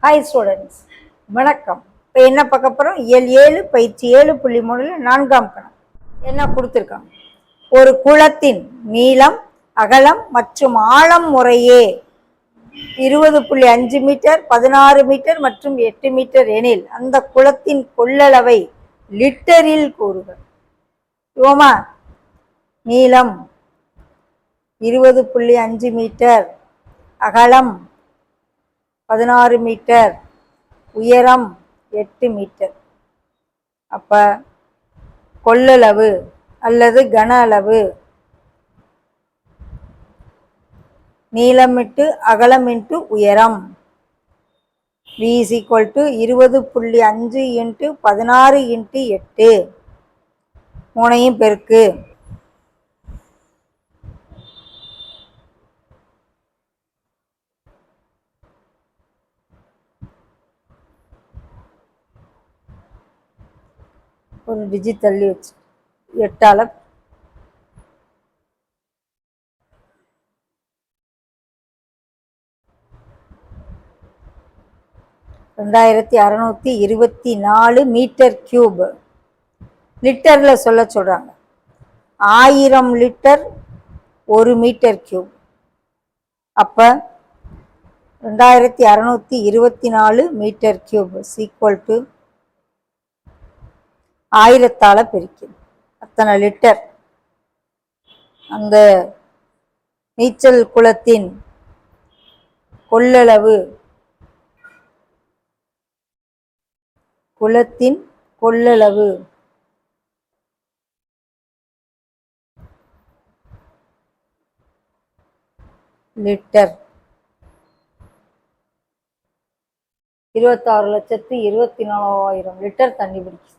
Hi students, வணக்கம். இப்போ என்ன பார்க்க போகிறோம்? இயல் 7 பயிற்சி 7.3 4ஆம் கணக்கு என்ன கொடுத்துருக்காங்க? ஒரு குளத்தின் நீளம், அகலம் மற்றும் ஆழம் முறையே 20.5 மீட்டர், 16 மீட்டர் மற்றும் 8 மீட்டர் எனில் அந்த குளத்தின் கொள்ளளவை லிட்டரில் கூறுக. ஓமா, நீளம் 20.5 மீட்டர், அகலம் 16 மீட்டர், உயரம் 8 மீட்டர். அப்ப கொள்ளளவு அல்லது கன அளவு நீளம் இன்ட்டு அகலம் இன்ட்டு உயரம் V is equal to 20.5 into 16 into 8 மூணையும் பெருக்கு. ஒரு டிஜிட் தள்ளி வச்சு 8ஆல 2624 மீட்டர் கியூப். லிட்டர்ல சொல்ல சொல்றாங்க. 1000 லிட்டர் 1 மீட்டர் கியூப். அப்ப 2624 மீட்டர் கியூப் ஈக்குவல் டு 1000ஆல பிரிக்கும். அத்தனை லிட்டர். அந்த நீச்சல் குளத்தின் கொள்ளளவு லிட்டர் 26,24,000 லிட்டர் தண்ணி பிடிக்கும்.